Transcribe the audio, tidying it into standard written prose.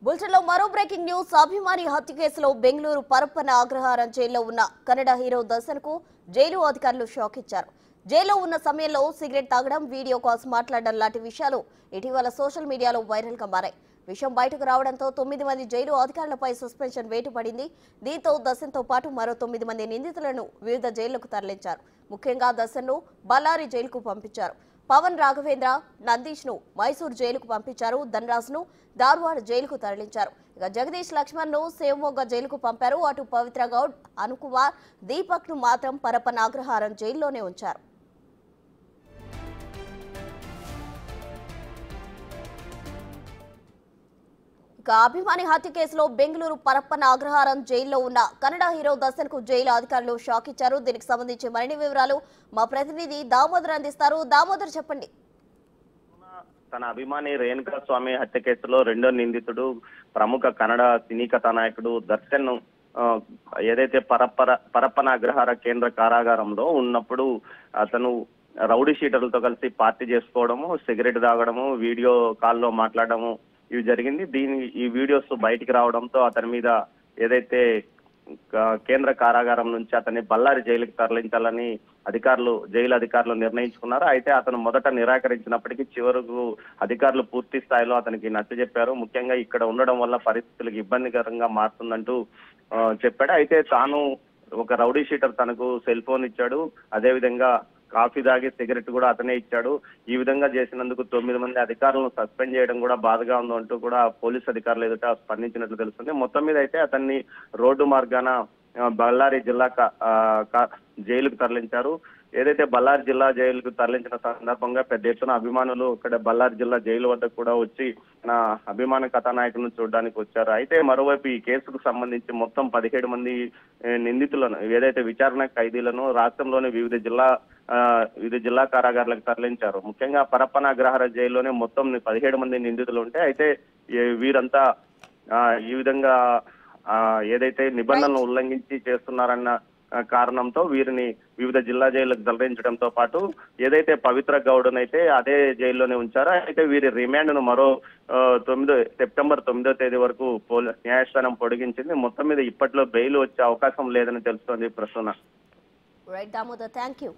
బులెటిన్లో మరో breaking news. అభిమాని హత్య కేసులో బెంగళూరు పరప్పన అగ్రహారం జైల్లో ఉన్న కన్నడ హీరో దర్శన్కు జైలు అధికారులు షాక్ ఇచ్చారు. జైల్లో ఉన్న సమయంలో సిగరెట్ తాగడం, వీడియో కాల్స్ మాట్లాడడం లాంటి విషయాలు ఇటీవల సోషల్ మీడియాలో వైరల్ గా మారాయి. విషయం బయటకు రావడంతో 9 మంది జైలు అధికారులపై సస్పెన్షన్ వేటు పడింది. దీంతో దర్శన్తో పాటు మరో 9 మంది నిందితులను వివిధ జైళ్లకు తరలించారు. ముఖ్యంగా దర్శన్ను బళ్ళారి జైలుకు పంపించారు. పవన్ రాఘవేంద్ర, నందీష్ ను మైసూర్ జైలుకు పంపించారు. ధనరాజ్ ను ధార్వాడ్ జైలుకు తరలించారు. ఇక జగదీష్ లక్ష్మణ్ ను శివమొగ్గ జైలుకు పంపారు. అటు పవిత్ర గౌడ్, అనుకుమార్, దీపక్ ను మాత్రం పరప్పన అగ్రహారం జైల్లోనే ఉంచారు. ఇక అభిమాని హత్య కేసులో బెంగళూరు పరప్పన అగ్రహారం జైల్లో ఉన్న కన్నడ హీరో దర్శన్ కు జైలు అధికారులు షాక్ ఇచ్చారు. దీనికి సంబంధించి మరిన్ని వివరాలు మా ప్రతినిధి దామోదర్ అందిస్తారు. దామోదర్, చెప్పండి. తన అభిమాని రేణుకా స్వామి హత్య కేసులో రెండో నిందితుడు ప్రముఖ కన్నడ సినీ కథానాయకుడు దర్శన్ ఏదైతే పరప్పన అగ్రహార కేంద్ర కారాగారంలో ఉన్నప్పుడు అతను రౌడీ షీటర్లతో కలిసి పార్టీ చేసుకోవడము, సిగరెట్ తాగడము, వీడియో కాల్లో మాట్లాడడము ఇవి జరిగింది. ఈ వీడియోస్ బయటికి రావడంతో అతని మీద ఏదైతే కేంద్ర కారాగారం నుంచి అతన్ని బళ్ళారి జైలుకి తరలించాలని జైలు అధికారులు నిర్ణయించుకున్నారు. అయితే అతను మొదట నిరాకరించినప్పటికీ చివరకు అధికారులు పూర్తి స్థాయిలో అతనికి నచ్చజెప్పారు. ముఖ్యంగా ఇక్కడ ఉండడం వల్ల పరిస్థితులకు ఇబ్బందికరంగా మారుతుందంటూ చెప్పాడు. అయితే తాను ఒక రౌడీ షీటర్ తనకు సెల్ ఫోన్ ఇచ్చాడు, అదేవిధంగా కాఫీ తాగి సిగరెట్ కూడా అతనే ఇచ్చాడు. ఈ విధంగా చేసినందుకు 9 మంది అధికారులను సస్పెండ్ చేయడం కూడా బాధగా ఉందంటూ కూడా పోలీసు అధికారులు ఎదుట స్పందించినట్లు తెలుస్తుంది. మొత్తం మీద అయితే అతన్ని రోడ్డు మార్గాన బళ్ళారి జిల్లా జైలుకు తరలించారు. ఏదైతే బళ్ళారి జిల్లా జైలుకు తరలించిన సందర్భంగా పెద్ద ఎత్తున అభిమానులు ఇక్కడ బళ్ళారి జిల్లా జైలు వద్దకు కూడా వచ్చి నా అభిమాన కథానాయకులను చూడడానికి వచ్చారు. అయితే మరోవైపు ఈ కేసుకు సంబంధించి మొత్తం 17 మంది నిందితులను, ఏదైతే విచారణ ఖైదీలను రాష్ట్రంలోని వివిధ జిల్లా కారాగారాలకు తరలించారు. ముఖ్యంగా పరప్పన అగ్రహార జైల్లోనే మొత్తం 17 మంది నిందితులు ఉంటే, అయితే వీరంతా ఈ విధంగా ఏదైతే నిబంధనలు ఉల్లంఘించి చేస్తున్నారన్న కారణంతో వీరిని వివిధ జిల్లా జైళ్లకు తరలించడంతో పాటు ఏదైతే పవిత్ర గౌడ్ అయితే అదే జైల్లోనే ఉంచారో, అయితే వీరి రిమాండ్ ను మరో సెప్టెంబర్ 9వ తేదీ వరకు న్యాయస్థానం పొడిగించింది. మొత్తం మీద ఇప్పట్లో బెయిల్ వచ్చే అవకాశం లేదని తెలుస్తోంది Prasanna. Right Damodar, thank you.